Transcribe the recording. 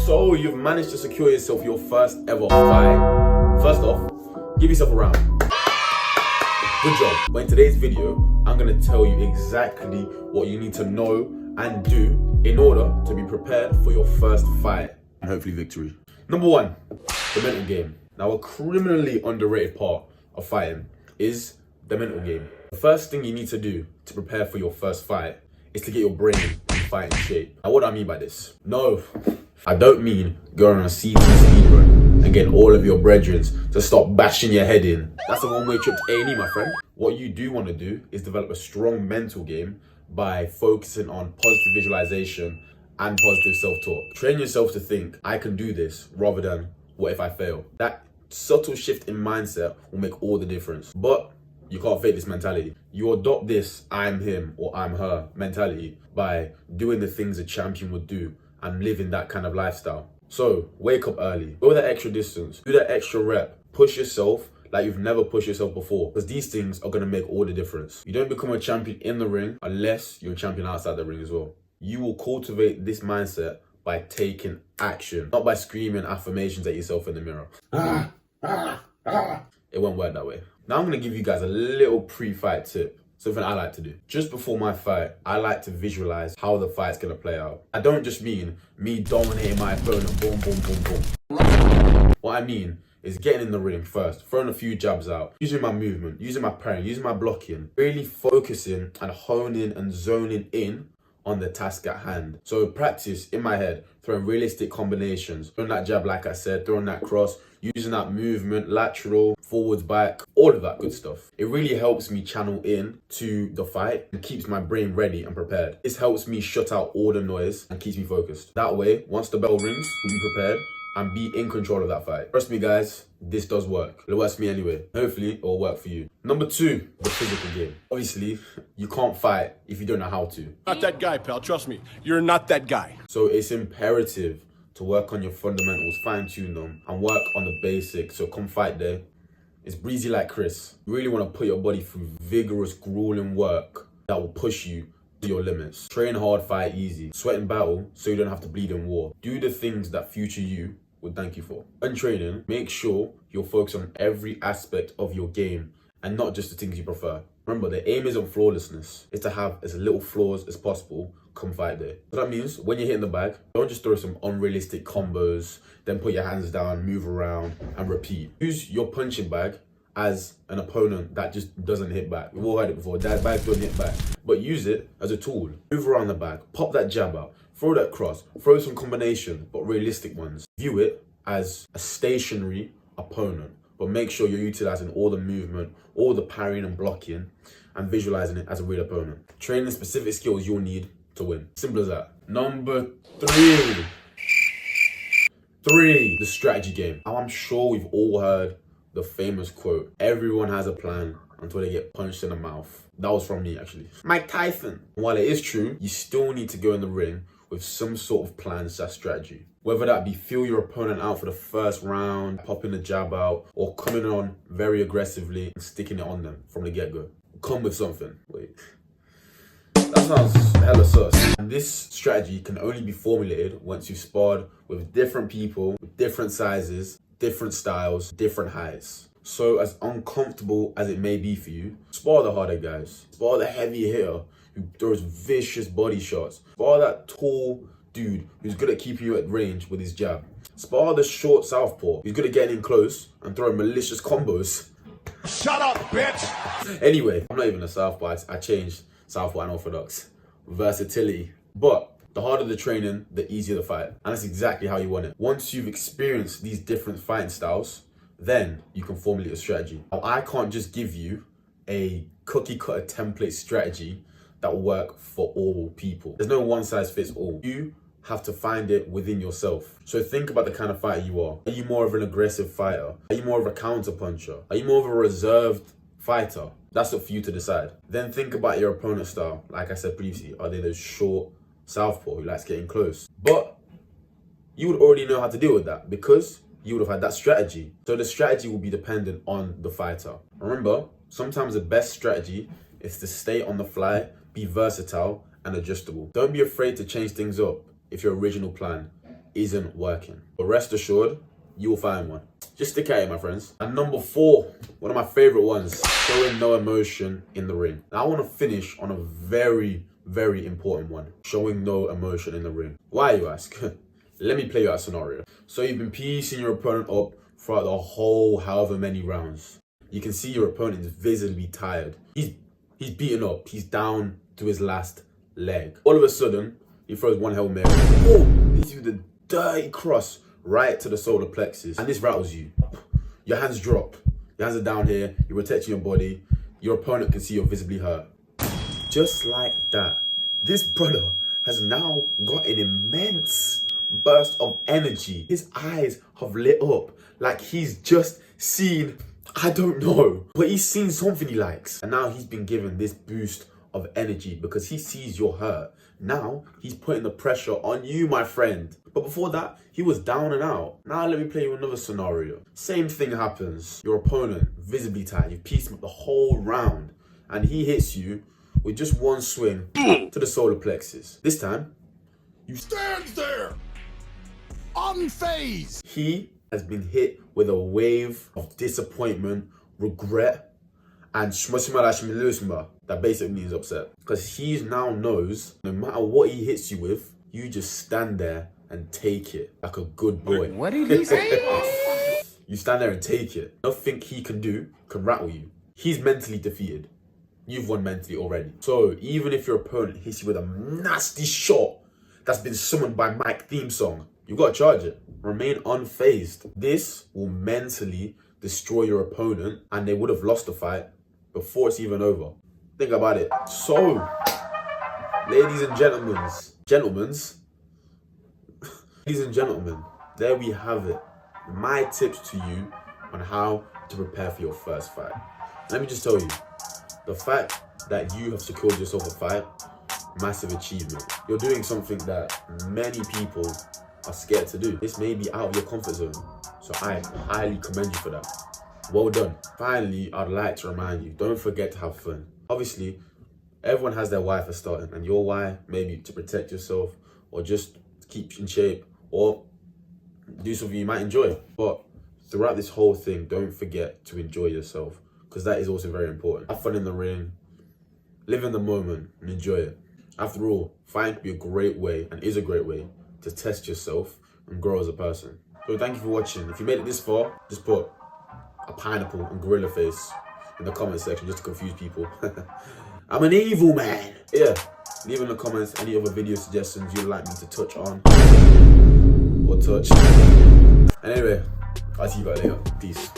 So you've managed to secure yourself your first ever fight. First off, give yourself a round. Good job. But in today's video, I'm going to tell you exactly what you need to know and do in order to be prepared for your first fight and hopefully victory. Number one, the mental game. Now, a criminally underrated part of fighting is the mental game. The first thing you need to do to prepare for your first fight is to get your brain in fighting shape. Now, what do I mean by this? No, I don't mean going on a CT speedrun and getting all of your brethren to stop bashing your head in. That's a one-way trip to A&E, my friend. What you do want to do is develop a strong mental game by focusing on positive visualization and positive self-talk. Train yourself to think, I can do this, rather than, what if I fail? That subtle shift in mindset will make all the difference. But you can't fake this mentality. You adopt this I'm him or I'm her mentality by doing the things a champion would do and living that kind of lifestyle. So wake up early, go that extra distance, do that extra rep, push yourself like you've never pushed yourself before, because these things are going to make all the difference. You don't become a champion in the ring unless you're a champion outside the ring as well. You will cultivate this mindset by taking action, not by screaming affirmations at yourself in the mirror. It won't work that way. Now I'm going to give you guys a little pre-fight tip. Something I like to do. Just before my fight, I like to visualize how the fight's going to play out. I don't just mean me dominating my opponent, boom, boom, boom, boom. What I mean is getting in the ring first, throwing a few jabs out, using my movement, using my parrying, using my blocking, really focusing and honing and zoning in on the task at hand. So practice in my head, throwing realistic combinations, throwing that jab like I said, throwing that cross, using that movement, lateral, forwards, back, all of that good stuff. It really helps me channel in to the fight and keeps my brain ready and prepared. This helps me shut out all the noise and keeps me focused. That way, once the bell rings, we'll be prepared and be in control of that fight. Trust me guys, this does work. It works for me anyway. Hopefully it will work for you. Number two, the physical game. Obviously, you can't fight if you don't know how to. Not that guy, pal. Trust me. You're not that guy. So it's imperative to work on your fundamentals, fine-tune them, and work on the basics. So come fight day, it's breezy like Chris. You really want to put your body through vigorous, grueling work that will push you to your limits. Train hard, fight easy. Sweat in battle so you don't have to bleed in war. Do the things that future you would thank you for. When training, make sure you're focused on every aspect of your game and not just the things you prefer. Remember, the aim isn't flawlessness. It's to have as little flaws as possible come fight day. So that means when you're hitting the bag, don't just throw some unrealistic combos, then put your hands down, move around, and repeat. Use your punching bag as an opponent that just doesn't hit back. We've all heard it before, that bag don't hit back. But use it as a tool. Move around the bag, pop that jab out, throw that cross, throw some combinations, but realistic ones. View it as a stationary opponent, but make sure you're utilizing all the movement, all the parrying and blocking, and visualizing it as a real opponent. Train the specific skills you'll need to win. Simple as that. Number three, the strategy game. Now, I'm sure we've all heard the famous quote, everyone has a plan until they get punched in the mouth. That was from me, actually. Mike Tyson. While it is true, you still need to go in the ring with some sort of plan / strategy. Whether that be feel your opponent out for the first round, popping the jab out, or coming on very aggressively and sticking it on them from the get-go. Come with something. Wait. That sounds hella sus. And this strategy can only be formulated once you've sparred with different people, with different sizes, different styles, different heights. So as uncomfortable as it may be for you, spar the harder guys. Spar the heavy hitter who throws vicious body shots. Spar that tall dude who's good at keeping you at range with his jab. Spar the short southpaw who's good at getting in close and throwing malicious combos. Shut up, bitch! Anyway, I'm not even a southpaw. I changed southpaw and orthodox. Versatility. But the harder the training, the easier the fight. And that's exactly how you want it. Once you've experienced these different fighting styles, then you can formulate a strategy. Now, I can't just give you a cookie cutter template strategy that will work for all people. There's no one size fits all. You have to find it within yourself. So think about the kind of fighter you are. Are you more of an aggressive fighter? Are you more of a counter puncher? Are you more of a reserved fighter? That's up for you to decide. Then think about your opponent's style. Like I said previously, are they the short southpaw who likes getting close? But you would already know how to deal with that because you would have had that strategy. So the strategy will be dependent on the fighter. Remember, sometimes the best strategy is to stay on the fly, be versatile and adjustable. Don't be afraid to change things up if your original plan isn't working. But rest assured, you will find one. Just stick at it, my friends. And number 4, one of my favorite ones, showing no emotion in the ring. Now I want to finish on a very, very important one. Showing no emotion in the ring. Why, you ask? Let me play you out a scenario. So you've been piecing your opponent up throughout the whole however many rounds. You can see your opponent is visibly tired. He's beaten up. He's down to his last leg. All of a sudden, he throws one Hail Mary. Oh, hits you with a dirty cross right to the solar plexus. And this rattles you. Your hands drop. Your hands are down here. You're protecting your body. Your opponent can see you're visibly hurt. Just like that, this brother has now got an immense burst of energy. His eyes have lit up like he's just seen, I don't know, but he's seen something he likes. And now he's been given this boost of energy because he sees you're hurt. Now he's putting the pressure on you, my friend. But before that, he was down and out. Now let me play you another scenario. Same thing happens. Your opponent, visibly tired, you've pieced him up the whole round, and he hits you with just one swing to the solar plexus. This time, you Stands there, unfazed. He has been hit with a wave of disappointment, regret, and that basically means upset. Because he now knows no matter what he hits you with, you just stand there and take it like a good boy. What did he say? You stand there and take it. Nothing he can do can rattle you. He's mentally defeated. You've won mentally already. So even if your opponent hits you with a nasty shot that's been summoned by Mike theme song, you've got to charge it. Remain unfazed. This will mentally destroy your opponent and they would have lost the fight before it's even over. Think about it. So, ladies and gentlemen, there we have it. My tips to you on how to prepare for your first fight. Let me just tell you, the fact that you have secured yourself a fight, massive achievement. You're doing something that many people are scared to do. This may be out of your comfort zone, so I highly commend you for that. Well done. Finally, I'd like to remind you, don't forget to have fun. Obviously, everyone has their why for starting, and your why maybe to protect yourself or just keep in shape or do something you might enjoy. But throughout this whole thing, don't forget to enjoy yourself, because that is also very important. Have fun in the ring, live in the moment and enjoy it. After all, fighting can be a great way and is a great way to test yourself and grow as a person. So thank you for watching. If you made it this far, just put a pineapple and gorilla face in the comment section just to confuse people. I'm an evil man. Yeah, leave in the comments any other video suggestions you'd like me to touch on or touch. And anyway, I'll see you guys later. Peace.